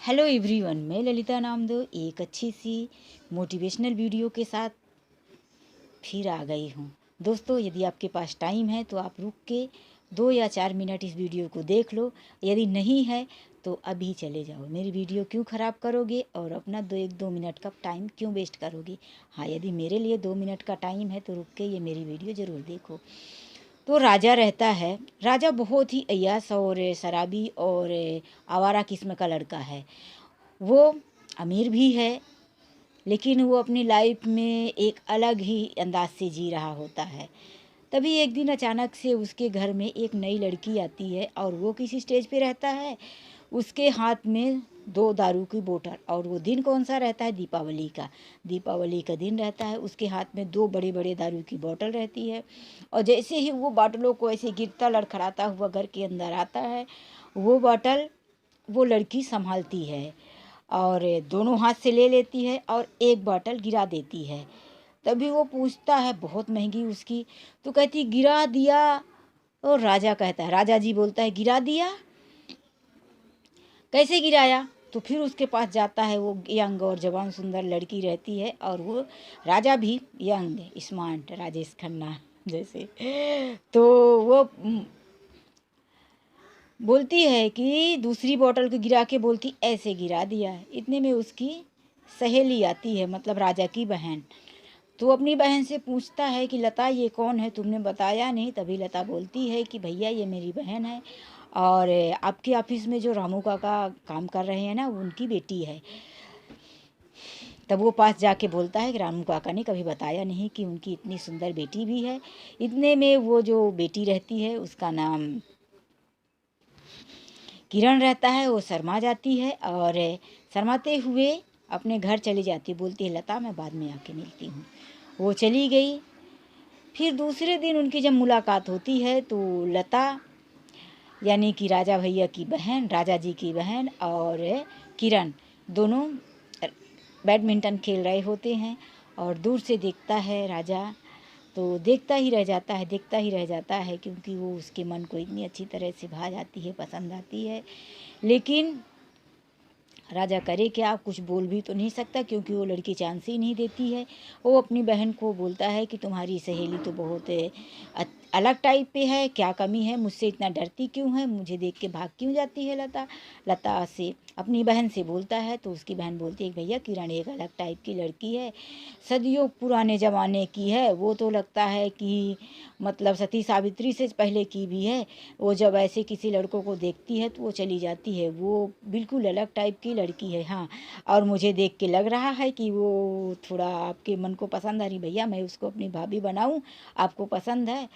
Hello everyone, मैं ललिता नामदो एक अच्छी सी मोटिवेशनल वीडियो के साथ फिर आ गई हूँ। दोस्तों, यदि आपके पास टाइम है तो आप रुक के 2 या 4 मिनट इस वीडियो को देख लो। यदि नहीं है तो अभी चले जाओ। मेरी वीडियो क्यों ख़राब करोगे और अपना 2 मिनट का टाइम क्यों वेस्ट करोगे। हाँ, यदि मेरे लिए 2 मिनट का टाइम है तो रुक के ये मेरी वीडियो ज़रूर देखो। तो राजा रहता है। राजा बहुत ही अय्याश और शराबी और आवारा किस्म का लड़का है। वो अमीर भी है, लेकिन वो अपनी लाइफ में एक अलग ही अंदाज से जी रहा होता है। तभी एक दिन अचानक से उसके घर में एक नई लड़की आती है और वो किसी स्टेज पे रहता है। उसके हाथ में 2 दारू की बोतल, और वो दिन कौन सा रहता है? दीपावली का दिन रहता है। उसके हाथ में 2 बड़े बड़े दारू की बोतल रहती है, और जैसे ही वो बाटलों को ऐसे गिरता लड़खड़ाता हुआ घर के अंदर आता है, वो बोतल वो लड़की संभालती है और दोनों हाथ से ले लेती है और एक बोतल गिरा देती है। तभी वो पूछता है, बहुत महंगी उसकी, तो कहती गिरा दिया। और राजा कहता है, राजा जी बोलता है, गिरा दिया? कैसे गिराया? तो फिर उसके पास जाता है। वो यंग और जवान सुंदर लड़की रहती है, और वो राजा भी यंग स्मार्ट राजेश खन्ना जैसे। तो वो बोलती है कि दूसरी बोतल को गिरा के बोलती, ऐसे गिरा दिया है। इतने में उसकी सहेली आती है, मतलब राजा की बहन। तो अपनी बहन से पूछता है कि लता, ये कौन है, तुमने बताया नहीं। तभी लता बोलती है कि भैया, ये मेरी बहन है, और आपके ऑफिस में जो रामू काका काम कर रहे हैं ना, उनकी बेटी है। तब वो पास जाके बोलता है कि रामू काका ने कभी बताया नहीं कि उनकी इतनी सुंदर बेटी भी है। इतने में वो जो बेटी रहती है, उसका नाम किरण रहता है, वो शर्मा जाती है और शर्माते हुए अपने घर चली जाती। बोलती है, लता, मैं बाद में आके मिलती हूँ। वो चली गई। फिर दूसरे दिन उनकी जब मुलाकात होती है तो लता, यानी कि राजा भैया की बहन, राजा जी की बहन, और किरण दोनों बैडमिंटन खेल रहे होते हैं। और दूर से देखता है राजा, तो देखता ही रह जाता है, देखता ही रह जाता है, क्योंकि वो उसके मन को इतनी अच्छी तरह से भा जाती है, पसंद आती है। लेकिन राजा करे क्या, कुछ बोल भी तो नहीं सकता, क्योंकि वो लड़की चांस ही नहीं देती है। वो अपनी बहन को बोलता है कि तुम्हारी सहेली तो बहुत अलग टाइप पे है, क्या कमी है, मुझसे इतना डरती क्यों है, मुझे देख के भाग क्यों जाती है लता। लता से अपनी बहन से बोलता है, तो उसकी बहन बोलती है, भैया, किरण एक अलग टाइप की लड़की है, सदियों पुराने ज़माने की है। वो तो लगता है कि मतलब सती सावित्री से पहले की भी है। वो जब ऐसे किसी लड़कों को देखती है तो वो चली जाती है। वो बिल्कुल अलग टाइप की लड़की है। हाँ, और मुझे देख के लग रहा है कि वो थोड़ा आपके मन को पसंद आ रही। भैया, मैं उसको अपनी भाभी बनाऊं, आपको पसंद है?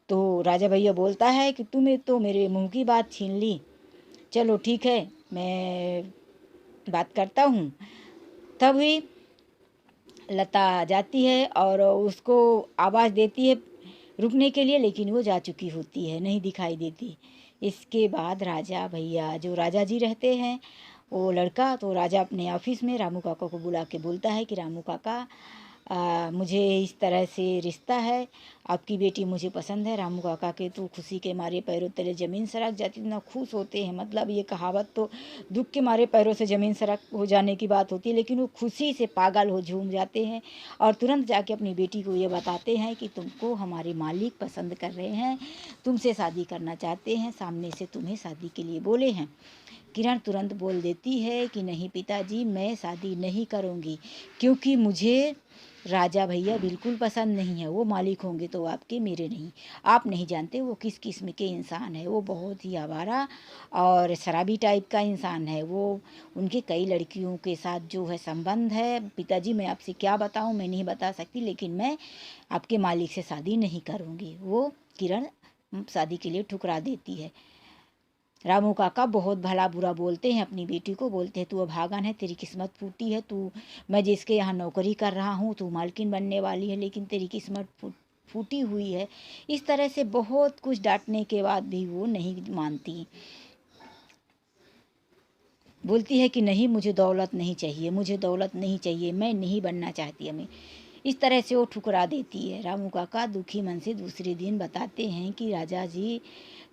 तो राजा भैया बोलता है कि तुम्हें तो मेरे मुंह की बात छीन ली। चलो ठीक है, मैं बात करता हूँ। तभी लता जाती है और उसको आवाज़ देती है रुकने के लिए, लेकिन वो जा चुकी होती है, नहीं दिखाई देती। इसके बाद राजा भैया, जो राजा जी रहते हैं, वो लड़का, तो राजा अपने ऑफिस में रामू काका को बुला के बोलता है कि रामू काका, मुझे इस तरह से रिश्ता है, आपकी बेटी मुझे पसंद है। रामू काका के तो खुशी के मारे पैरों तले ज़मीन सरक जाती, इतना खुश होते हैं। मतलब ये कहावत तो दुख के मारे पैरों से ज़मीन सरक हो जाने की बात होती है, लेकिन वो खुशी से पागल हो झूम जाते हैं और तुरंत जाके अपनी बेटी को ये बताते हैं कि तुमको हमारे मालिक पसंद कर रहे हैं, तुमसे शादी करना चाहते हैं, सामने से तुम्हें शादी के लिए बोले हैं। किरण तुरंत बोल देती है कि नहीं पिताजी, मैं शादी नहीं करूँगी, क्योंकि मुझे राजा भैया बिल्कुल पसंद नहीं है। वो मालिक होंगे तो आपके, मेरे नहीं। आप नहीं जानते वो किस किस्म के इंसान है। वो बहुत ही आवारा और शराबी टाइप का इंसान है। वो उनके कई लड़कियों के साथ जो है संबंध है। पिताजी, मैं आपसे क्या बताऊं, मैं नहीं बता सकती, लेकिन मैं आपके मालिक से शादी नहीं करूँगी। वो किरण शादी के लिए ठुकरा देती है। रामू काका बहुत भला बुरा बोलते हैं अपनी बेटी को, बोलते हैं तू अभागन है, तेरी किस्मत फूटी है, तू, मैं जिसके यहाँ नौकरी कर रहा हूँ, तू मालकिन बनने वाली है, लेकिन तेरी किस्मत फूटी हुई है। इस तरह से बहुत कुछ डांटने के बाद भी वो नहीं मानती। बोलती है कि नहीं, मुझे दौलत नहीं चाहिए, मुझे दौलत नहीं चाहिए, मैं नहीं बनना चाहती हमें। इस तरह से वो ठुकरा देती है। रामू काका दुखी मन से दूसरे दिन बताते हैं कि राजा जी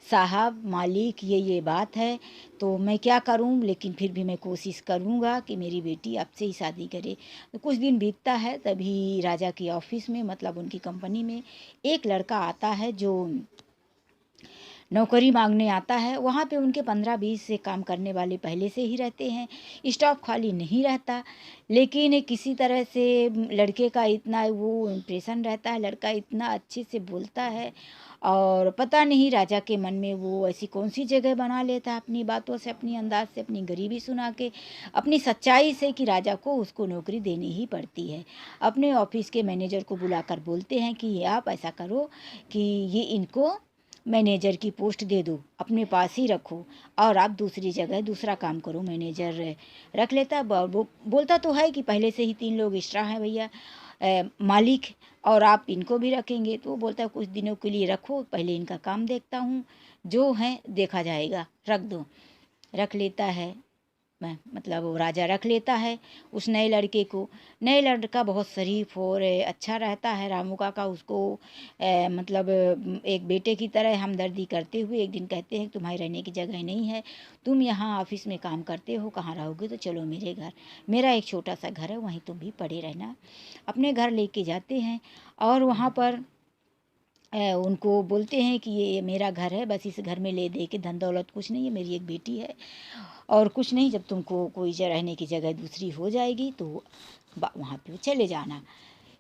साहब मालिक ये बात है, तो मैं क्या करूं, लेकिन फिर भी मैं कोशिश करूंगा कि मेरी बेटी आपसे ही शादी करे। तो कुछ दिन बीतता है, तभी राजा की ऑफिस में मतलब उनकी कंपनी में एक लड़का आता है जो नौकरी मांगने आता है। वहाँ पे उनके 15-20 से काम करने वाले पहले से ही रहते हैं। स्टाफ खाली नहीं रहता, लेकिन किसी तरह से लड़के का इतना वो इम्प्रेशन रहता है, लड़का इतना अच्छे से बोलता है और पता नहीं राजा के मन में वो ऐसी कौन सी जगह बना लेता है अपनी बातों से, अपनी अंदाज से, अपनी गरीबी सुना के, अपनी सच्चाई से, कि राजा को उसको नौकरी देनी ही पड़ती है। अपने ऑफिस के मैनेजर को बुलाकर बोलते हैं कि ये आप ऐसा करो कि ये इनको मैनेजर की पोस्ट दे दो, अपने पास ही रखो और आप दूसरी जगह दूसरा काम करो। मैनेजर रख लेता है, बोलता तो है कि पहले से ही 3 लोग एक्स्ट्रा हैं भैया, मालिक और आप इनको भी रखेंगे। तो वो बोलता है कुछ दिनों के लिए रखो, पहले इनका काम देखता हूँ, जो है देखा जाएगा, रख दो। रख लेता है, मतलब वो राजा रख लेता है उस नए लड़के को। नए लड़का बहुत शरीफ और अच्छा रहता है। रामू काका उसको मतलब एक बेटे की तरह हमदर्दी करते हुए एक दिन कहते हैं तुम्हारी रहने की जगह नहीं है, तुम यहाँ ऑफिस में काम करते हो, कहाँ रहोगे, तो चलो मेरे घर, मेरा एक छोटा सा घर है, वहीं तुम भी पड़े रहना। अपने घर लेके जाते हैं और वहाँ पर उनको बोलते हैं कि ये मेरा घर है, बस इस घर में ले दे के धन दौलत कुछ नहीं है, मेरी एक बेटी है और कुछ नहीं, जब तुमको कोई रहने की जगह दूसरी हो जाएगी तो वहाँ पे चले जाना।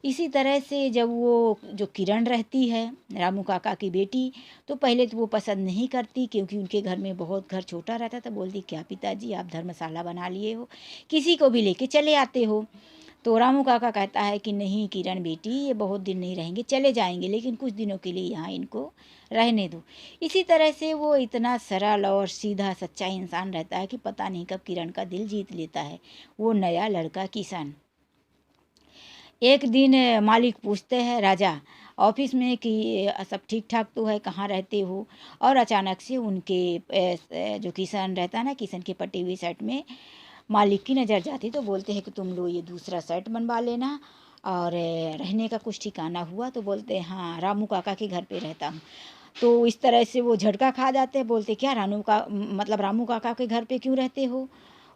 इसी तरह से जब वो जो किरण रहती है रामू काका की बेटी, तो पहले तो वो पसंद नहीं करती क्योंकि उनके घर में बहुत घर छोटा रहता था। बोलती क्या पिताजी आप धर्मशाला बना लिए हो, किसी को भी लेके चले आते हो। तो रामू काका कहता है कि नहीं किरण बेटी, ये बहुत दिन नहीं रहेंगे, चले जाएंगे, लेकिन कुछ दिनों के लिए यहाँ इनको रहने दो। इसी तरह से वो इतना सरल और सीधा सच्चा इंसान रहता है कि पता नहीं कब किरण का दिल जीत लेता है वो नया लड़का किशन। एक दिन मालिक पूछते हैं राजा ऑफिस में कि सब ठीक ठाक तो है, कहाँ रहते हो, और अचानक से उनके जो किशन रहता है ना, किशन के पटी हुई शर्ट में मालिक की नज़र जाती, तो बोलते हैं कि तुम लो ये दूसरा शर्ट बनवा लेना, और रहने का कुछ ठिकाना हुआ, तो बोलते हैं हाँ रामू काका के घर पे रहता हूँ। तो इस तरह से वो झटका खा जाते हैं, बोलते क्या मतलब रामू काका के घर पे क्यों रहते हो,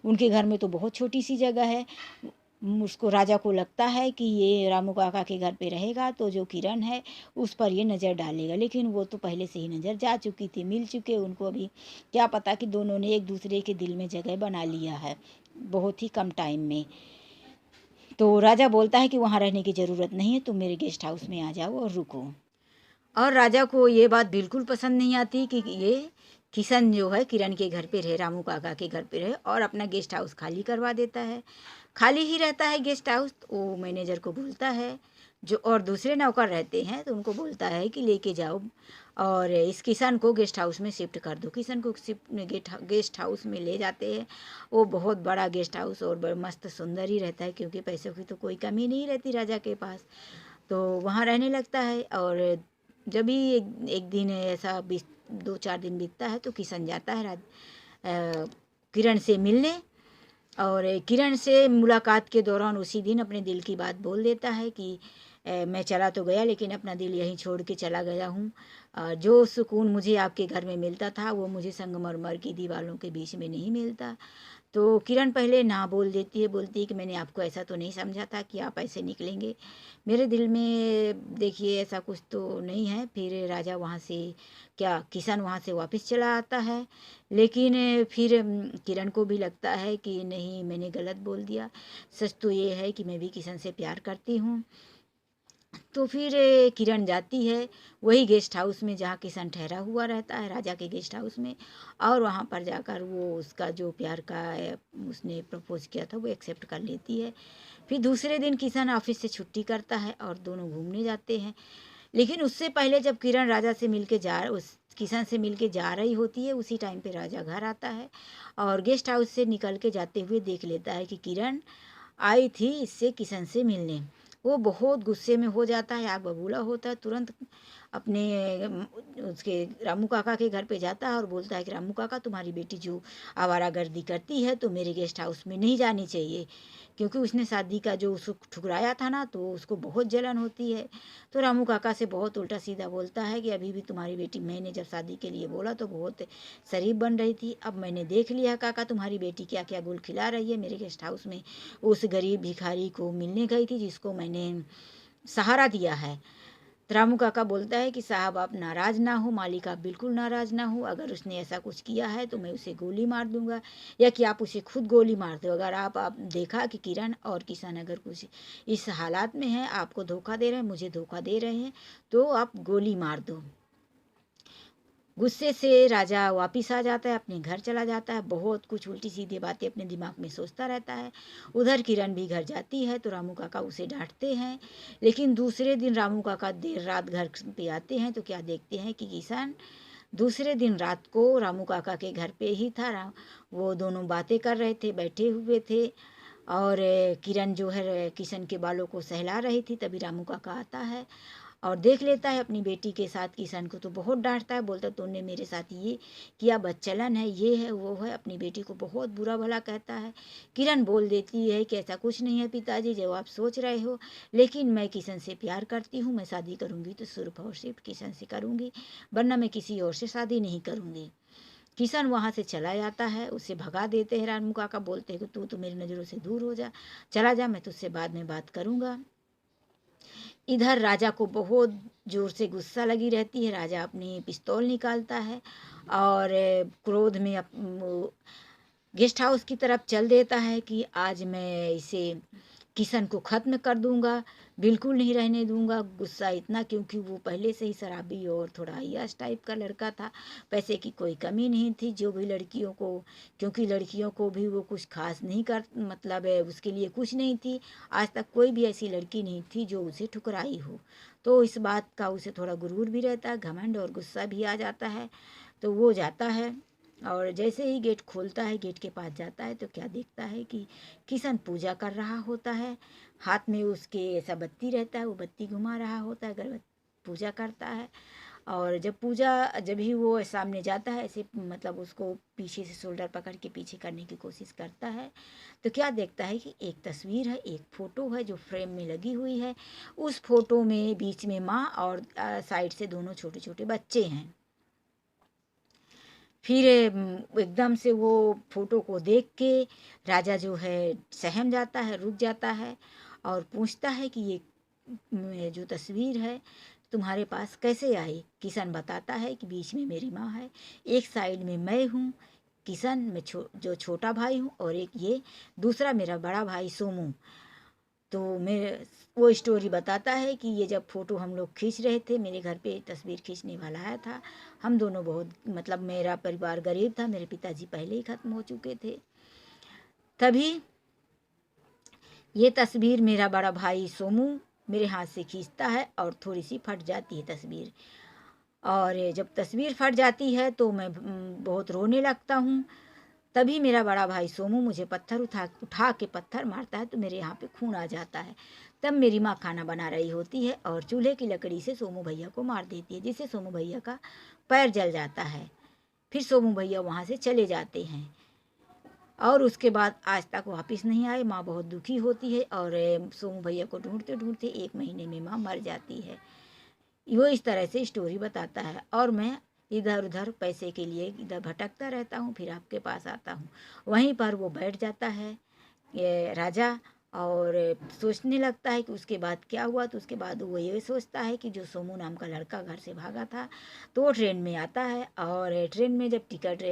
उनके घर में तो बहुत छोटी सी जगह है। उसको राजा को लगता है कि ये रामू काका के घर पे रहेगा तो जो किरण है उस पर ये नज़र डालेगा, लेकिन वो तो पहले से ही नज़र जा चुकी थी, मिल चुके उनको, अभी क्या पता कि दोनों ने एक दूसरे के दिल में जगह बना लिया है बहुत ही कम टाइम में। तो राजा बोलता है कि वहाँ रहने की ज़रूरत नहीं है, तुम मेरे गेस्ट हाउस में आ जाओ और रुको। और राजा को ये बात बिल्कुल पसंद नहीं आती कि ये किशन जो है किरण के घर पे रहे, रामू काका के घर पे रहे, और अपना गेस्ट हाउस खाली करवा देता है। खाली ही रहता है गेस्ट हाउस, वो मैनेजर को बोलता है, जो और दूसरे नौकर रहते हैं तो उनको बोलता है कि लेके जाओ और इस किशन को गेस्ट हाउस में शिफ्ट कर दो। किशन को गेस्ट हाउस में ले जाते हैं। वो बहुत बड़ा गेस्ट हाउस और मस्त सुंदर ही रहता है क्योंकि पैसों की तो कोई कमी नहीं रहती राजा के पास। तो वहाँ रहने लगता है, और जब भी एक दिन ऐसा 2-4 दिन बीतता है तो किशन जाता है किरण से मिलने, और किरण से मुलाकात के दौरान उसी दिन अपने दिल की बात बोल देता है कि मैं चला तो गया लेकिन अपना दिल यहीं छोड़ के चला गया हूँ। जो सुकून मुझे आपके घर में मिलता था वो मुझे संगमरमर की दीवारों के बीच में नहीं मिलता। तो किरण पहले ना बोल देती है, बोलती है कि मैंने आपको ऐसा तो नहीं समझा था कि आप ऐसे निकलेंगे, मेरे दिल में देखिए ऐसा कुछ तो नहीं है। फिर राजा वहाँ से किशन वहाँ से वापस चला आता है, लेकिन फिर किरण को भी लगता है कि नहीं मैंने गलत बोल दिया, सच तो ये है कि मैं भी किशन से प्यार करती हूँ। तो फिर किरण जाती है वही गेस्ट हाउस में जहाँ किशन ठहरा हुआ रहता है, राजा के गेस्ट हाउस में, और वहाँ पर जाकर वो उसका जो प्यार का उसने प्रपोज किया था वो एक्सेप्ट कर लेती है। फिर दूसरे दिन किशन ऑफिस से छुट्टी करता है और दोनों घूमने जाते हैं। लेकिन उससे पहले जब किरण राजा से मिलके उस किशन से मिलके जा रही होती है, उसी टाइम पे राजा घर आता है और गेस्ट हाउस से निकल के जाते हुए देख लेता है कि किरण आई थी इससे किशन से मिलने। वो बहुत गुस्से में हो जाता है, आग बबूला होता है तुरंत, अपने उसके रामू काका के घर पे जाता है और बोलता है कि रामू काका, तुम्हारी बेटी जो आवारागर्दी करती है तो मेरे गेस्ट हाउस में नहीं जानी चाहिए, क्योंकि उसने शादी का जो उसको ठुकराया था ना, तो उसको बहुत जलन होती है। तो रामू काका से बहुत उल्टा सीधा बोलता है कि अभी भी तुम्हारी बेटी, मैंने जब शादी के लिए बोला तो बहुत शरीफ बन रही थी, अब मैंने देख लिया काका तुम्हारी बेटी क्या क्या गुल खिला रही है। मेरे गेस्ट हाउस में उस गरीब भिखारी को मिलने गई थी जिसको मैंने सहारा दिया है। रामू काका बोलता है कि साहब आप नाराज़ ना हो, मालिक आप बिल्कुल नाराज़ ना हो, अगर उसने ऐसा कुछ किया है तो मैं उसे गोली मार दूंगा, या कि आप उसे खुद गोली मार दो। अगर आप देखा कि किरण और किशन अगर कुछ इस हालात में है, आपको धोखा दे रहे हैं, मुझे धोखा दे रहे हैं, तो आप गोली मार दो। गुस्से से राजा वापिस आ जाता है, अपने घर चला जाता है, बहुत कुछ उल्टी सीधी बातें अपने दिमाग में सोचता रहता है। उधर किरण भी घर जाती है तो रामू काका उसे डांटते हैं। लेकिन दूसरे दिन रामू काका देर रात घर पे आते हैं तो क्या देखते हैं कि किशन दूसरे दिन रात को रामू काका के घर पे ही था। वो दोनों बातें कर रहे थे, बैठे हुए थे, और किरण जो है किशन के बालों को सहला रही थी। तभी रामू काका आता है और देख लेता है अपनी बेटी के साथ किशन को, तो बहुत डांटता है, बोलता तूने मेरे साथ ये किया, बदचलन है, ये है वो है, अपनी बेटी को बहुत बुरा भला कहता है। किरण बोल देती है कि ऐसा कुछ नहीं है पिताजी जो आप सोच रहे हो, लेकिन मैं किशन से प्यार करती हूँ, मैं शादी करूँगी तो सिर्फ और सिर्फ किशन से करूँगी, वरना मैं किसी और से शादी नहीं करूँगी। किशन वहाँ से चला जाता है, उसे भगा देते हैं। रामू काका बोलते हैं कि तू तो मेरी नज़रों से दूर हो जा, चला जा, मैं तुझसे बाद में बात करूँगा। इधर राजा को बहुत जोर से गुस्सा लगी रहती है। राजा अपनी पिस्तौल निकालता है और क्रोध में गेस्ट हाउस की तरफ चल देता है कि आज मैं इसे किशन को ख़त्म कर दूंगा, बिल्कुल नहीं रहने दूंगा। गुस्सा इतना क्योंकि वो पहले से ही शराबी और थोड़ा अय्याश टाइप का लड़का था, पैसे की कोई कमी नहीं थी। जो भी लड़कियों को, क्योंकि लड़कियों को भी वो कुछ खास नहीं कर, मतलब उसके लिए कुछ नहीं थी। आज तक कोई भी ऐसी लड़की नहीं थी जो उसे ठुकराई हो, तो इस बात का उसे थोड़ा गुरूर भी रहता है, घमंड और गुस्सा भी आ जाता है। तो वो जाता है और जैसे ही गेट खोलता है, गेट के पास जाता है तो क्या देखता है कि किशन पूजा कर रहा होता है। हाथ में उसके ऐसा बत्ती रहता है, वो बत्ती घुमा रहा होता है, अगर पूजा करता है। और जब ही वो सामने जाता है, ऐसे मतलब उसको पीछे से शोल्डर पकड़ के पीछे करने की कोशिश करता है, तो क्या देखता है कि एक तस्वीर है, एक फ़ोटो है जो फ्रेम में लगी हुई है। उस फोटो में बीच में माँ और साइड से दोनों छोटे छोटे बच्चे हैं। फिर एकदम से वो फोटो को देख के राजा जो है सहम जाता है, रुक जाता है और पूछता है कि ये जो तस्वीर है तुम्हारे पास कैसे आई। किशन बताता है कि बीच में मेरी माँ है, एक साइड में मैं हूँ किशन, मैं जो छोटा भाई हूँ, और एक ये दूसरा मेरा बड़ा भाई सोमू। तो मेरे वो स्टोरी बताता है कि ये जब फ़ोटो हम लोग खींच रहे थे, मेरे घर पे तस्वीर खींचने वाला आया था। हम दोनों बहुत, मतलब मेरा परिवार गरीब था, मेरे पिताजी पहले ही ख़त्म हो चुके थे। तभी ये तस्वीर मेरा बड़ा भाई सोमू मेरे हाथ से खींचता है और थोड़ी सी फट जाती है तस्वीर। और जब तस्वीर फट जाती है तो मैं बहुत रोने लगता हूँ। तभी मेरा बड़ा भाई सोमू मुझे पत्थर उठा के पत्थर मारता है, तो मेरे यहाँ पे खून आ जाता है। तब मेरी माँ खाना बना रही होती है और चूल्हे की लकड़ी से सोमू भैया को मार देती है, जिससे सोमू भैया का पैर जल जाता है। फिर सोमू भैया वहाँ से चले जाते हैं और उसके बाद आज तक वापस नहीं आए। माँ बहुत दुखी होती है और सोमू भैया को ढूंढते ढूंढते 1 महीने में माँ मर जाती है। वो इस तरह से स्टोरी बताता है और मैं इधर उधर पैसे के लिए इधर भटकता रहता हूँ, फिर आपके पास आता हूँ। वहीं पर वो बैठ जाता है ये राजा और सोचने लगता है कि उसके बाद क्या हुआ। तो उसके बाद वो ये सोचता है कि जो सोमू नाम का लड़का घर से भागा था, तो वो ट्रेन में आता है और ट्रेन में जब टिकट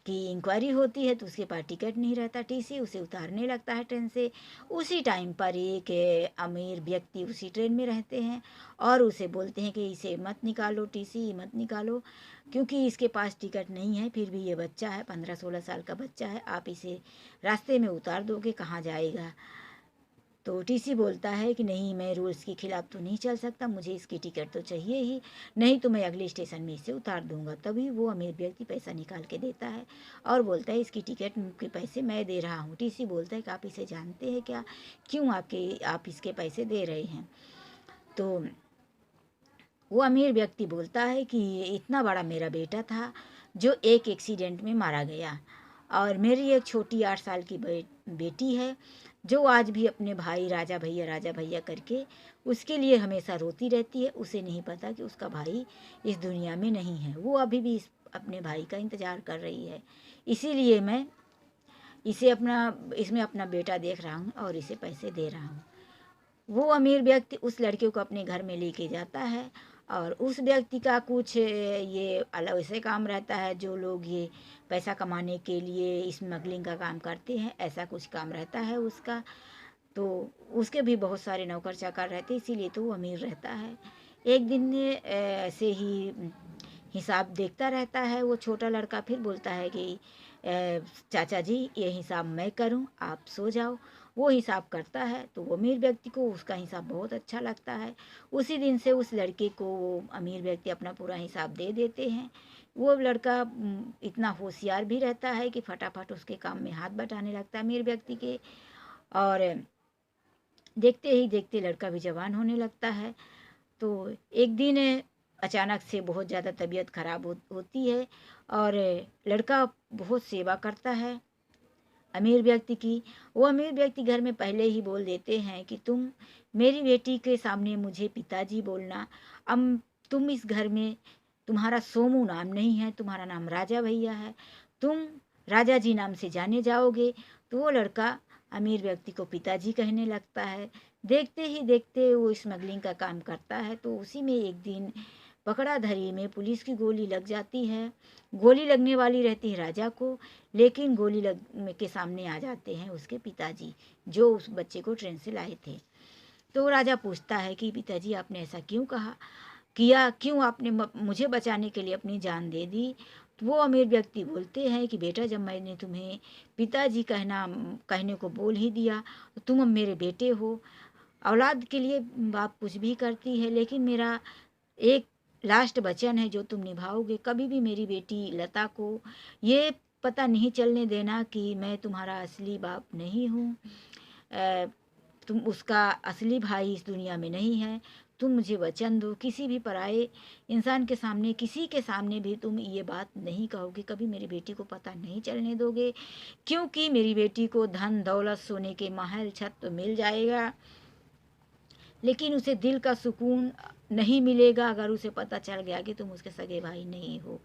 की इंक्वायरी होती है तो उसके पास टिकट नहीं रहता, टीसी, उसे उतारने लगता है ट्रेन से। उसी टाइम पर एक अमीर व्यक्ति उसी ट्रेन में रहते हैं और उसे बोलते हैं कि इसे मत निकालो, टीसी मत निकालो, क्योंकि इसके पास टिकट नहीं है। फिर भी ये बच्चा है, 15-16 साल का बच्चा है, आप इसे रास्ते में उतार दोगे, कहाँ जाएगा। तो टीसी बोलता है कि नहीं, मैं रूल्स के खिलाफ तो नहीं चल सकता, मुझे इसकी टिकट तो चाहिए ही, नहीं तो मैं अगले स्टेशन में इसे उतार दूंगा। तभी वो अमीर व्यक्ति पैसा निकाल के देता है और बोलता है इसकी टिकट के पैसे मैं दे रहा हूँ। टीसी बोलता है कि आप इसे जानते हैं क्या, क्यों आप इसके पैसे दे रहे हैं। तो वो अमीर व्यक्ति बोलता है कि ये इतना बड़ा मेरा बेटा था जो एक एक्सीडेंट में मारा गया, और मेरी एक छोटी 8 साल की बेटी है जो आज भी अपने भाई राजा भैया करके उसके लिए हमेशा रोती रहती है। उसे नहीं पता कि उसका भाई इस दुनिया में नहीं है। वो अभी भी अपने भाई का इंतज़ार कर रही है। इसीलिए मैं इसमें अपना बेटा देख रहा हूँ और इसे पैसे दे रहा हूँ। वो अमीर व्यक्ति उस लड़के को अपने घर में लेके जाता है, और उस व्यक्ति का कुछ ये अलग ऐसे काम रहता है, जो लोग ये पैसा कमाने के लिए स्मगलिंग का काम करते हैं, ऐसा कुछ काम रहता है उसका। तो उसके भी बहुत सारे नौकर चाकर रहते हैं, इसीलिए तो वो अमीर रहता है। एक दिन ऐसे ही हिसाब देखता रहता है वो छोटा लड़का, फिर बोलता है कि चाचा जी ये हिसाब मैं करूं, आप सो जाओ। वो हिसाब करता है तो वो अमीर व्यक्ति को उसका हिसाब बहुत अच्छा लगता है। उसी दिन से उस लड़के को वो अमीर व्यक्ति अपना पूरा हिसाब दे देते हैं। वो लड़का इतना होशियार भी रहता है कि फटाफट उसके काम में हाथ बटाने लगता है अमीर व्यक्ति के। और देखते ही देखते लड़का भी जवान होने लगता है। तो एक दिन अचानक से बहुत ज़्यादा तबीयत खराब होती है, और लड़का बहुत सेवा करता है अमीर व्यक्ति की। वो अमीर व्यक्ति घर में पहले ही बोल देते हैं कि तुम मेरी बेटी के सामने मुझे पिताजी बोलना। अब तुम इस घर में, तुम्हारा सोमू नाम नहीं है, तुम्हारा नाम राजा भैया है, तुम राजा जी नाम से जाने जाओगे। तो वो लड़का अमीर व्यक्ति को पिताजी कहने लगता है। देखते ही देखते वो स्मगलिंग का काम करता है। तो उसी में एक दिन पकड़ा धरी में पुलिस की गोली लग जाती है। गोली लगने वाली रहती है राजा को, लेकिन गोली लग के सामने आ जाते हैं उसके पिताजी, जो उस बच्चे को ट्रेन से लाए थे। तो राजा पूछता है कि पिताजी आपने ऐसा क्यों किया, क्यों आपने मुझे बचाने के लिए अपनी जान दे दी। तो वो अमीर व्यक्ति बोलते हैं कि बेटा, जब मैंने तुम्हें पिताजी कहने को बोल ही दिया, तो तुम अब मेरे बेटे हो। औलाद के लिए बाप कुछ भी करती है, लेकिन मेरा एक लास्ट वचन है जो तुम निभाओगे। कभी भी मेरी बेटी लता को ये पता नहीं चलने देना कि मैं तुम्हारा असली बाप नहीं हूँ, तुम उसका असली भाई इस दुनिया में नहीं है। तुम मुझे वचन दो, किसी भी पराये इंसान के सामने, किसी के सामने भी तुम ये बात नहीं कहोगे, कभी मेरी बेटी को पता नहीं चलने दोगे। क्योंकि मेरी बेटी को धन दौलत सोने के महल छत तो मिल जाएगा, लेकिन उसे दिल का सुकून नहीं मिलेगा अगर उसे पता चल गया कि तुम उसके सगे भाई नहीं हो।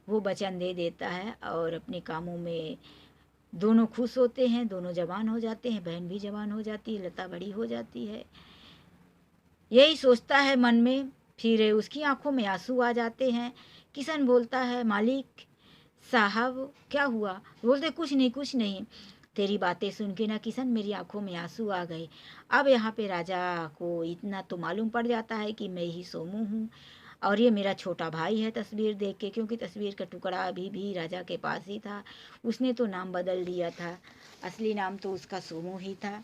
वो वचन दे देता है, और अपने कामों में दोनों खुश होते हैं, दोनों जवान हो जाते हैं, बहन भी जवान हो जाती है, लता बड़ी हो जाती है। यही सोचता है मन में, फिर उसकी आंखों में आंसू आ जाते हैं। किशन बोलता है, मालिक साहब क्या हुआ। बोलते कुछ नहीं कुछ नहीं। तेरी बातें सुन के ना किशन मेरी आंखों में आंसू आ गए। अब यहाँ पे राजा को इतना तो मालूम पड़ जाता है कि मैं ही सोमू हूँ, और ये मेरा छोटा भाई है तस्वीर देख के, क्योंकि तस्वीर का टुकड़ा अभी भी राजा के पास ही था। उसने तो नाम बदल दिया था, असली नाम तो उसका सोमू ही था,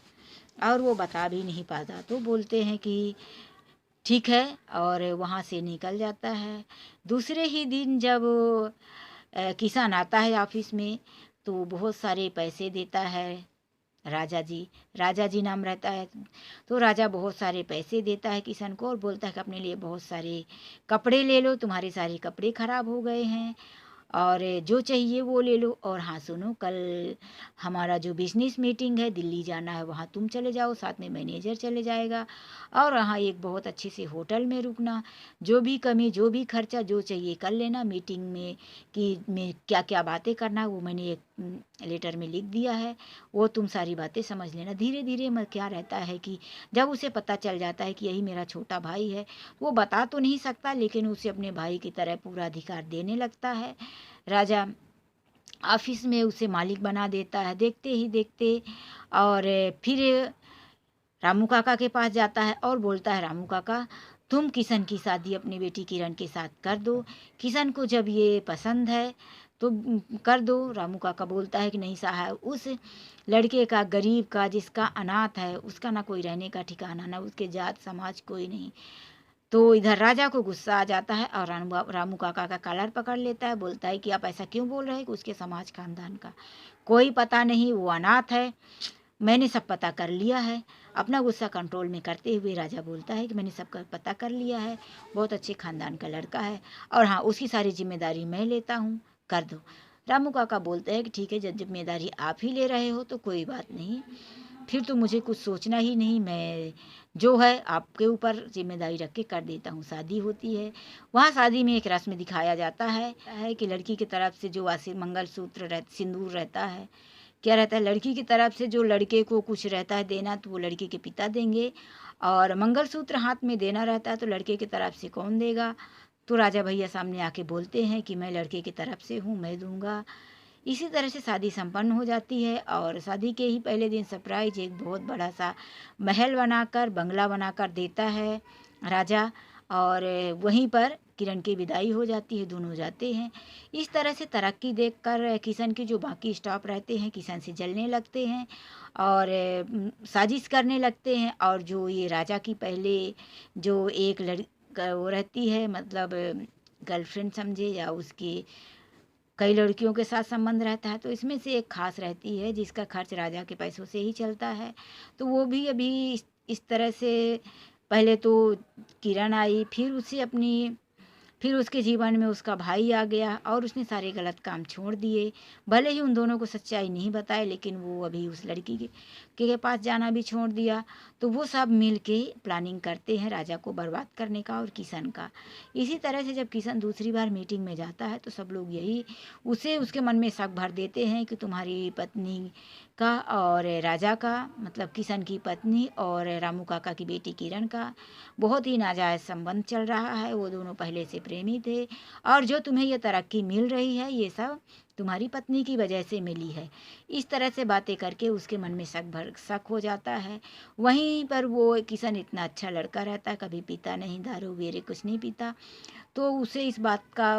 और वो बता भी नहीं पाता। तो बोलते हैं कि ठीक है, और वहाँ से निकल जाता है। दूसरे ही दिन जब किसान आता है ऑफिस में, तो बहुत सारे पैसे देता है राजा जी नाम रहता है। तो राजा बहुत सारे पैसे देता है किशन को, और बोलता है कि अपने लिए बहुत सारे कपड़े ले लो, तुम्हारे सारे कपड़े खराब हो गए हैं, और जो चाहिए वो ले लो। और हाँ सुनो, कल हमारा जो बिजनेस मीटिंग है, दिल्ली जाना है, वहाँ तुम चले जाओ, साथ में मैनेजर चले जाएगा, और वहाँ एक बहुत अच्छे से होटल में रुकना। जो भी कमी, जो भी खर्चा, जो चाहिए कर लेना मीटिंग में, कि मैं क्या क्या बातें करना, वो मैंने एक लेटर में लिख दिया है, वो तुम सारी बातें समझ लेना। धीरे धीरे मैं क्या रहता है कि जब उसे पता चल जाता है कि यही मेरा छोटा भाई है, वो बता तो नहीं सकता, लेकिन उसे अपने भाई की तरह पूरा अधिकार देने लगता है। राजा ऑफिस में उसे मालिक बना देता है देखते ही देखते। और फिर रामू काका के पास जाता है और बोलता है, रामू काका तुम किशन की शादी अपनी बेटी किरण के साथ कर दो। किशन को जब ये पसंद है तो कर दो। रामू काका बोलता है कि नहीं साहब, उस लड़के का, गरीब का, जिसका अनाथ है, उसका ना कोई रहने का ठिकाना, ना उसके जात समाज कोई नहीं। तो इधर राजा को गुस्सा आ जाता है, और रामू काका का कॉलर पकड़ लेता है। बोलता है कि आप ऐसा क्यों बोल रहे हैं कि उसके समाज खानदान का कोई पता नहीं, वो अनाथ है, मैंने सब पता कर लिया है। अपना गुस्सा कंट्रोल में करते हुए राजा बोलता है कि मैंने सबका पता कर लिया है, बहुत अच्छे खानदान का लड़का है, और हाँ, उसकी सारी जिम्मेदारी मैं लेता हूँ, कर दो। रामू काका बोलते हैं कि ठीक है, जब जिम्मेदारी आप ही ले रहे हो तो कोई बात नहीं, फिर तो मुझे कुछ सोचना ही नहीं, मैं जो है आपके ऊपर जिम्मेदारी रख के कर देता हूँ। शादी होती है। वहाँ शादी में एक रस्म दिखाया जाता है कि लड़की की तरफ से जो मंगलसूत्र सिंदूर रहता है, क्या रहता है, लड़की की तरफ से जो लड़के को कुछ रहता है देना तो वो लड़के के पिता देंगे, और मंगलसूत्र हाथ में देना रहता है तो लड़के की तरफ से कौन देगा। तो राजा भैया सामने आके बोलते हैं कि मैं लड़के की तरफ से हूँ, मैं दूंगा। इसी तरह से शादी संपन्न हो जाती है, और शादी के ही पहले दिन सरप्राइज एक बहुत बड़ा सा महल बनाकर, बंगला बनाकर देता है राजा, और वहीं पर किरण की विदाई हो जाती है, दोनों जाते हैं। इस तरह से तरक्की देखकर किशन के जो बाकी स्टाफ रहते हैं किशन से जलने लगते हैं और साजिश करने लगते हैं, और जो ये राजा की पहले जो एक वो रहती है, मतलब गर्लफ्रेंड समझे या उसकी कई लड़कियों के साथ संबंध रहता है, तो इसमें से एक खास रहती है जिसका खर्च राजा के पैसों से ही चलता है। तो वो भी अभी इस तरह से, पहले तो किरण आई, फिर उसके जीवन में उसका भाई आ गया और उसने सारे गलत काम छोड़ दिए। भले ही उन दोनों को सच्चाई नहीं बताए, लेकिन वो अभी उस लड़की के पास जाना भी छोड़ दिया। तो वो सब मिल के प्लानिंग करते हैं राजा को बर्बाद करने का और किशन का। इसी तरह से जब किशन दूसरी बार मीटिंग में जाता है तो सब लोग यही उसके मन में शक भर देते हैं कि तुम्हारी पत्नी का और राजा का, मतलब किशन की पत्नी और रामू काका की बेटी किरण का बहुत ही नाजायज़ संबंध चल रहा है। वो दोनों पहले से प्रेमी थे, और जो तुम्हें ये तरक्की मिल रही है ये सब तुम्हारी पत्नी की वजह से मिली है। इस तरह से बातें करके उसके मन में शक हो जाता है। वहीं पर वो किशन इतना अच्छा लड़का रहता है, कभी पीता नहीं, दारू वगैरह कुछ नहीं पीता, तो उसे इस बात का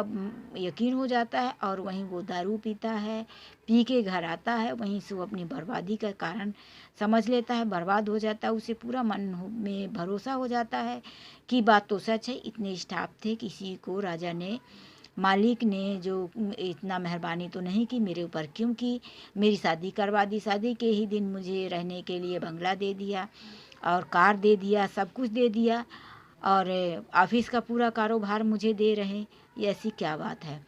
यकीन हो जाता है, और वहीं वो दारू पीता है, पी के घर आता है, वहीं से वो अपनी बर्बादी का कारण समझ लेता है, बर्बाद हो जाता है। उसे पूरा मन में भरोसा हो जाता है कि बात तो सच है, इतने स्टाफ थे, किसी को राजा ने, मालिक ने जो इतना मेहरबानी तो नहीं की मेरे ऊपर, क्यों की, मेरी शादी करवा दी, शादी के ही दिन मुझे रहने के लिए बंगला दे दिया और कार दे दिया, सब कुछ दे दिया, और ऑफिस का पूरा कारोबार मुझे दे रहे। ये ऐसी क्या बात है,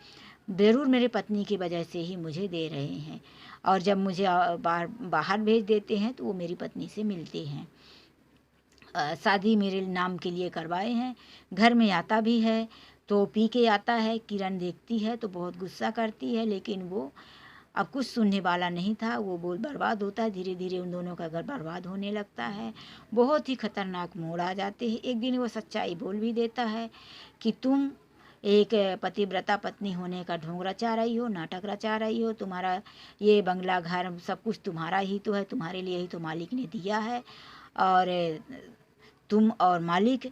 ज़रूर मेरे पत्नी की वजह से ही मुझे दे रहे हैं, और जब मुझे बाहर भेज देते हैं तो वो मेरी पत्नी से मिलते हैं। शादी मेरे नाम के लिए करवाए हैं, घर में आता भी है तो पी के आता है। किरण देखती है तो बहुत गुस्सा करती है, लेकिन वो अब कुछ सुनने वाला नहीं था। वो बोल बर्बाद होता है, धीरे धीरे उन दोनों का घर बर्बाद होने लगता है। बहुत ही खतरनाक मोड़ आ जाते हैं। एक दिन वो सच्चाई बोल भी देता है कि तुम एक पतिव्रता पत्नी होने का ढोंग रचा रही हो, नाटक रचा रही हो, तुम्हारा ये बंगला घर सब कुछ तुम्हारा ही तो है, तुम्हारे लिए ही तो मालिक ने दिया है, और तुम और मालिक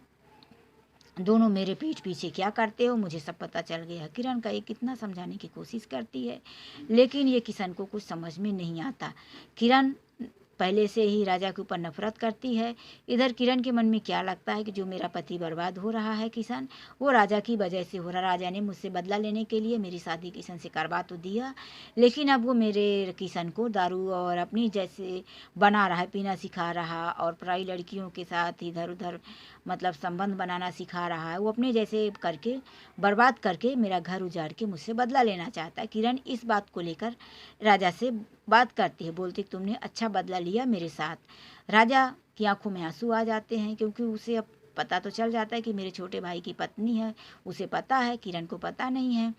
दोनों मेरे पीठ पीछे क्या करते हो, मुझे सब पता चल गया। किरण का ये कितना समझाने की कोशिश करती है, लेकिन ये किशन को कुछ समझ में नहीं आता। किरण पहले से ही राजा के ऊपर नफरत करती है। इधर किरण के मन में क्या लगता है कि जो मेरा पति बर्बाद हो रहा है किशन, वो राजा की वजह से हो रहा। राजा ने मुझसे बदला लेने के लिए मेरी शादी किशन से करवा तो दिया, लेकिन अब वो मेरे किशन को दारू और अपनी जैसे बना रहा है, पीना सिखा रहा, और पराई लड़कियों के साथ इधर उधर मतलब संबंध बनाना सिखा रहा है। वो अपने जैसे करके बर्बाद करके मेरा घर उजाड़ के मुझसे बदला लेना चाहता है। किरण इस बात को लेकर राजा से बात करती है, बोलती तुमने अच्छा बदला लिया मेरे साथ। राजा की आंखों में आंसू आ जाते हैं, क्योंकि उसे अब पता तो चल जाता है कि मेरे छोटे भाई की पत्नी है, उसे पता है, किरण को पता नहीं है।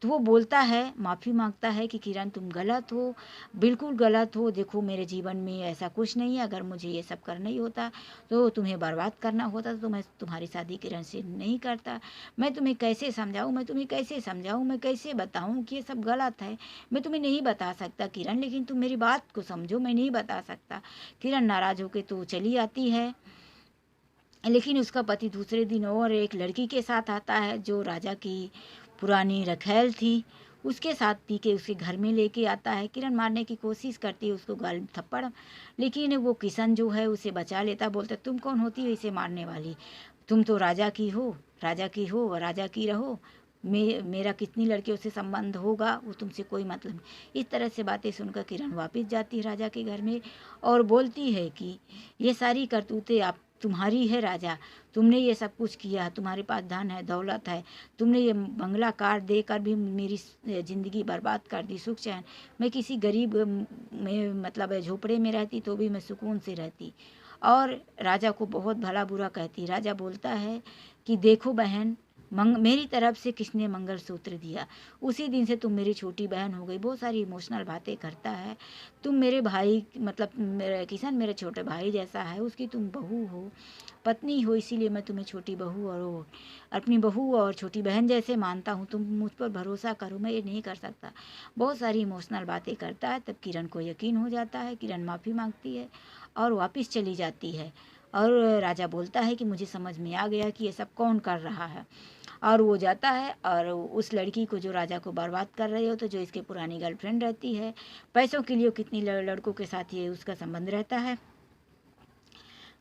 तो वो बोलता है, माफ़ी मांगता है कि किरण तुम गलत हो, बिल्कुल गलत हो, देखो मेरे जीवन में ऐसा कुछ नहीं है, अगर मुझे ये सब करना ही होता तो तुम्हें बर्बाद करना होता तो मैं तुम्हारी शादी किरण से नहीं करता। मैं तुम्हें कैसे समझाऊँ, मैं कैसे बताऊँ कि ये सब गलत है। मैं तुम्हें नहीं बता सकता किरण, लेकिन तुम मेरी बात को समझो, मैं नहीं बता सकता। किरण नाराज़ होकर तो चली आती है, लेकिन उसका पति दूसरे दिन और एक लड़की के साथ आता है जो राजा की पुरानी रखैल थी, उसके साथ पी के उसके घर में लेके आता है। किरण मारने की कोशिश करती है, उसको गाल थप्पड़, लेकिन वो किशन जो है उसे बचा लेता, बोलता तुम कौन होती हो इसे मारने वाली, तुम तो राजा की हो, राजा की रहो, मेरा कितनी लड़कियों से संबंध होगा वो तुमसे कोई मतलब नहीं। इस तरह से बातें सुनकर किरण वापस जाती है राजा के घर में और बोलती है कि ये सारी करतूतें आप तुम्हारी है राजा, तुमने ये सब कुछ किया, तुम्हारे पास धन है, दौलत है, तुमने ये बंगला कार देकर भी मेरी ज़िंदगी बर्बाद कर दी, सुख चैन। मैं किसी गरीब में मतलब झोपड़े में रहती तो भी मैं सुकून से रहती। और राजा को बहुत भला बुरा कहती। राजा बोलता है कि देखो बहन, मेरी तरफ से किसने मंगलसूत्र दिया, उसी दिन से तुम मेरी छोटी बहन हो गई। बहुत सारी इमोशनल बातें करता है। तुम मेरे भाई मतलब मेरे किशन मेरे छोटे भाई जैसा है, उसकी तुम बहू हो, पत्नी हो, इसीलिए मैं तुम्हें छोटी बहू और अपनी बहू और छोटी बहन जैसे मानता हूँ। तुम मुझ पर भरोसा करो, मैं ये नहीं कर सकता। बहुत सारी इमोशनल बातें करता है। तब किरण को यकीन हो जाता है। किरण माफ़ी मांगती है और वापस चली जाती है। और राजा बोलता है कि मुझे समझ में आ गया कि ये सब कौन कर रहा है। और वो जाता है और उस लड़की को जो राजा को बर्बाद कर रही हो, तो जो इसके पुरानी गर्लफ्रेंड रहती है, पैसों के लिए कितनी लड़कों के साथ ये उसका संबंध रहता है,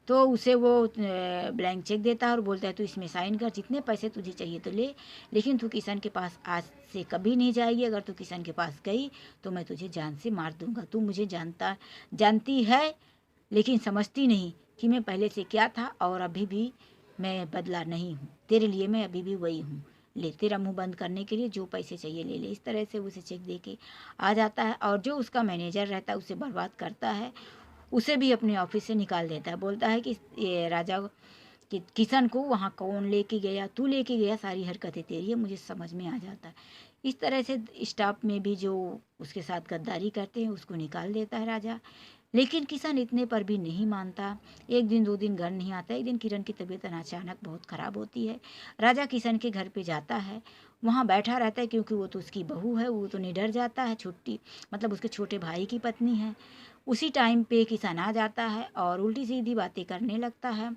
तो उसे वो ब्लैंक चेक देता है और बोलता है तू इसमें साइन कर, जितने पैसे तुझे चाहिए तो ले, लेकिन तू किशन के पास आज से कभी नहीं जाएगी। अगर तू किशन के पास गई तो मैं तुझे जान से मार दूंगा। तू मुझे जानती है लेकिन समझती नहीं कि मैं पहले से क्या था, और अभी भी मैं बदला नहीं हूँ। तेरे लिए मैं अभी भी वही हूँ। ले, तेरा मुंह बंद करने के लिए जो पैसे चाहिए ले ले। इस तरह से उसे चेक दे के आ जाता है। और जो उसका मैनेजर रहता है उसे बर्बाद करता है, उसे भी अपने ऑफिस से निकाल देता है। बोलता है कि ये राजा कि किशन को वहाँ कौन लेके गया, तू लेके गया, सारी हरकतें तेरी है, मुझे समझ में आ जाता है। इस तरह से स्टाफ में भी जो उसके साथ गद्दारी करते हैं उसको निकाल देता है राजा। लेकिन किशन इतने पर भी नहीं मानता। एक दिन 2 दिन घर नहीं आता। एक दिन किरण की तबीयत अचानक बहुत ख़राब होती है। राजा किशन के घर पे जाता है, वहाँ बैठा रहता है क्योंकि वो तो उसकी बहू है, वो तो निडर जाता है, छुट्टी मतलब उसके छोटे भाई की पत्नी है। उसी टाइम पे किशन आ जाता है और उल्टी सीधी बातें करने लगता है।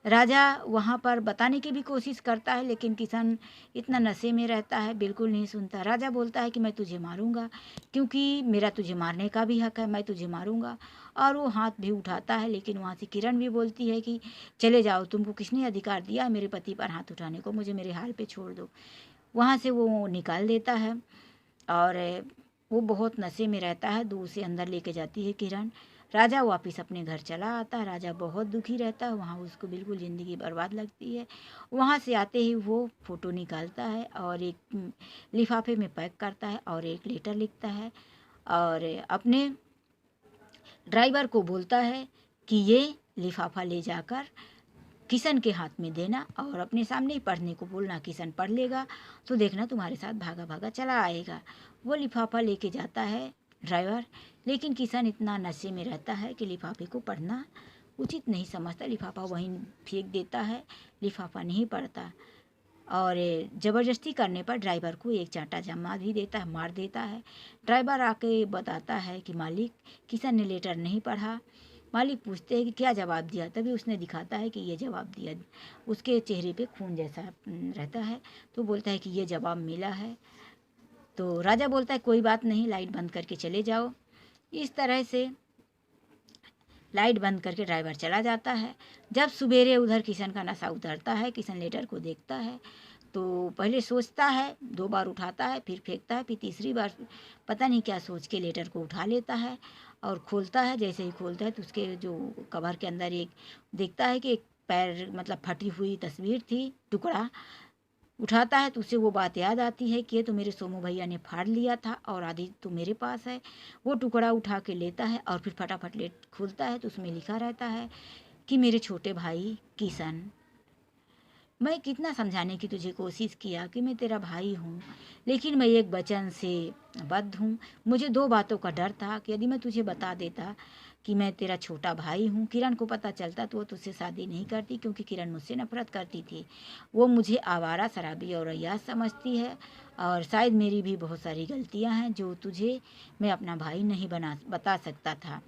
राजा वहाँ पर बताने की भी कोशिश करता है, लेकिन किशन इतना नशे में रहता है, बिल्कुल नहीं सुनता। राजा बोलता है कि मैं तुझे मारूंगा, क्योंकि मेरा तुझे मारने का भी हक है, मैं तुझे मारूंगा। और वो हाथ भी उठाता है, लेकिन वहाँ से किरण भी बोलती है कि चले जाओ, तुमको किसने अधिकार दिया मेरे पति पर हाथ उठाने को, मुझे मेरे हाल पे छोड़ दो। वहाँ से वो निकाल देता है और वो बहुत नशे में रहता है। दूर से अंदर लेके जाती है किरण। राजा वापस अपने घर चला आता है। राजा बहुत दुखी रहता है, वहाँ उसको बिल्कुल ज़िंदगी बर्बाद लगती है। वहाँ से आते ही वो फ़ोटो निकालता है और एक लिफाफे में पैक करता है और एक लेटर लिखता है और अपने ड्राइवर को बोलता है कि ये लिफाफा ले जाकर किशन के हाथ में देना और अपने सामने ही पढ़ने को बोलना। किशन पढ़ लेगा तो देखना तुम्हारे साथ भागा भागा चला आएगा। वो लिफाफा लेके जाता है ड्राइवर, लेकिन किशन इतना नशे में रहता है कि लिफाफे को पढ़ना उचित नहीं समझता। लिफाफा वहीं फेंक देता है, लिफाफा नहीं पढ़ता और ज़बरदस्ती करने पर ड्राइवर को एक चांटा जमा भी देता है, मार देता है। ड्राइवर आके बताता है कि मालिक, किशन ने लेटर नहीं पढ़ा। मालिक पूछते हैं कि क्या जवाब दिया, तभी उसने दिखाता है कि ये जवाब दिया। उसके चेहरे पे खून जैसा रहता है, तो बोलता है कि ये जवाब मिला है। तो राजा बोलता है कोई बात नहीं, लाइट बंद करके चले जाओ। इस तरह से लाइट बंद करके ड्राइवर चला जाता है। जब सवेरे उधर किशन का नशा उतरता है, किशन लेटर को देखता है तो पहले सोचता है, 2 बार उठाता है, फिर फेंकता है, फिर तीसरी बार पता नहीं क्या सोच के लेटर को उठा लेता है और खोलता है। जैसे ही खोलता है तो उसके जो कवर के अंदर एक देखता है कि एक पैर मतलब फटी हुई तस्वीर थी, टुकड़ा उठाता है तो उसे वो बात याद आती है कि ये तो मेरे सोमू भैया ने फाड़ लिया था और आधी तो मेरे पास है। वो टुकड़ा उठा के लेता है और फिर फटाफट लेट खोलता है तो उसमें लिखा रहता है कि मेरे छोटे भाई किशन, मैं कितना समझाने की तुझे कोशिश किया कि मैं तेरा भाई हूँ, लेकिन मैं एक वचन से बद्ध हूँ। मुझे 2 बातों का डर था कि यदि मैं तुझे बता देता कि मैं तेरा छोटा भाई हूँ, किरण को पता चलता तो वो तुझसे शादी नहीं करती, क्योंकि किरण मुझसे नफरत करती थी। वो मुझे आवारा, शराबी और अय्याश समझती है और शायद मेरी भी बहुत सारी गलतियाँ हैं जो तुझे मैं अपना भाई नहीं बता सकता था।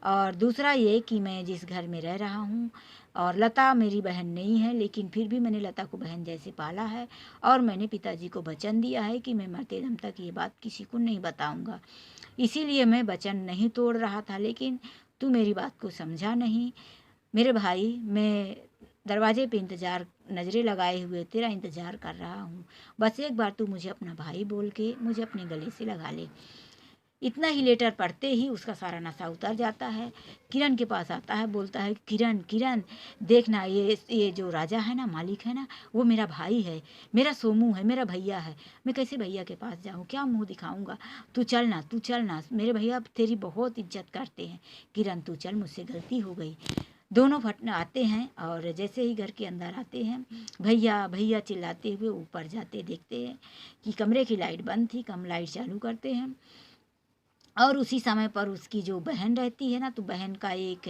और दूसरा ये कि मैं जिस घर में रह रहा हूँ और लता मेरी बहन नहीं है, लेकिन फिर भी मैंने लता को बहन जैसे पाला है और मैंने पिताजी को वचन दिया है कि मैं मरते दम तक ये बात किसी को नहीं बताऊँगा। इसीलिए मैं वचन नहीं तोड़ रहा था, लेकिन तू मेरी बात को समझा नहीं। मेरे भाई, मैं दरवाजे पे इंतज़ार नज़रें लगाए हुए तेरा इंतज़ार कर रहा हूँ। बस एक बार तू मुझे अपना भाई बोल के मुझे अपने गले से लगा ले। इतना ही लेटर पढ़ते ही उसका सारा नशा उतर जाता है। किरण के पास आता है, बोलता है किरण किरण देखना, ये जो राजा है ना, मालिक है ना, वो मेरा भाई है, मेरा सोमू है, मेरा भैया है। मैं कैसे भैया के पास जाऊँ, क्या मुंह दिखाऊंगा? तू चल ना, मेरे भैया तेरी बहुत इज्जत करते हैं। किरण तू चल, मुझसे गलती हो गई। दोनों फट आते हैं और जैसे ही घर के अंदर आते हैं, भैया भैया चिल्लाते हुए ऊपर जाते, देखते हैं कि कमरे की लाइट बंद थी। कम लाइट चालू करते हैं और उसी समय पर उसकी जो बहन रहती है ना, तो बहन का एक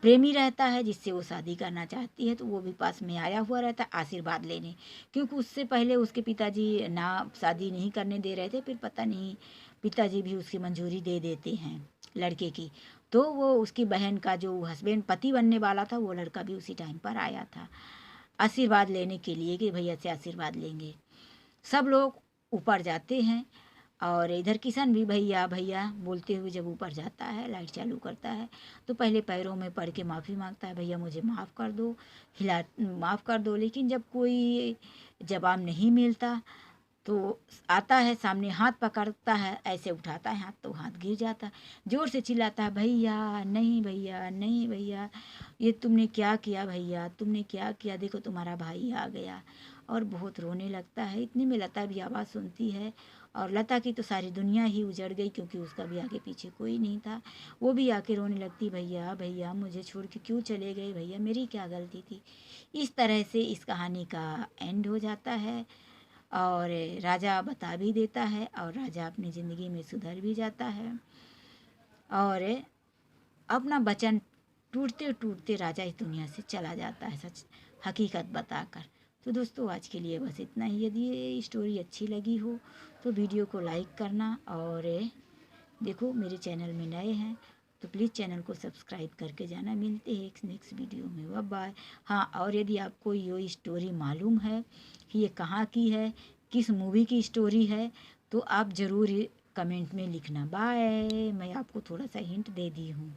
प्रेमी रहता है जिससे वो शादी करना चाहती है, तो वो भी पास में आया हुआ रहता है आशीर्वाद लेने। क्योंकि उससे पहले उसके पिताजी ना शादी नहीं करने दे रहे थे, फिर पता नहीं पिताजी भी उसकी मंजूरी दे देते हैं लड़के की। तो वो उसकी बहन का जो हस्बैंड पति बनने वाला था, वो लड़का भी उसी टाइम पर आया था आशीर्वाद लेने के लिए कि भैया से आशीर्वाद लेंगे। सब लोग ऊपर जाते हैं और इधर किशन भी भैया भैया बोलते हुए जब ऊपर जाता है, लाइट चालू करता है, तो पहले पैरों में पड़ के माफ़ी मांगता है, भैया मुझे माफ़ कर दो, माफ़ कर दो। लेकिन जब कोई जवाब नहीं मिलता तो आता है सामने, हाथ पकड़ता है, ऐसे उठाता है हाथ तो हाथ गिर जाता है। ज़ोर से चिल्लाता है, भैया नहीं भैया नहीं भैया, ये तुमने क्या किया भैया, तुमने क्या किया, देखो तुम्हारा भाई आ गया। और बहुत रोने लगता है। इतने में लता भी आवाज़ सुनती है और लता की तो सारी दुनिया ही उजड़ गई, क्योंकि उसका भी आगे पीछे कोई नहीं था। वो भी आके रोने लगती, भैया भैया मुझे छोड़ के क्यों चले गए भैया, मेरी क्या गलती थी। इस तरह से इस कहानी का एंड हो जाता है और राजा बता भी देता है और राजा अपनी ज़िंदगी में सुधर भी जाता है और अपना वचन टूटते टूटते राजा इस दुनिया से चला जाता है, सच हकीकत बताकर। तो दोस्तों आज के लिए बस इतना ही। यदि ये स्टोरी अच्छी लगी हो तो वीडियो को लाइक करना और देखो मेरे चैनल में नए हैं तो प्लीज़ चैनल को सब्सक्राइब करके जाना। मिलते हैं एक नेक्स्ट वीडियो में, बाय बाय। हाँ, और यदि आपको ये स्टोरी मालूम है कि ये कहाँ की है, किस मूवी की स्टोरी है, तो आप ज़रूर कमेंट में लिखना। बाय। मैं आपको थोड़ा सा हिंट दे दी हूँ।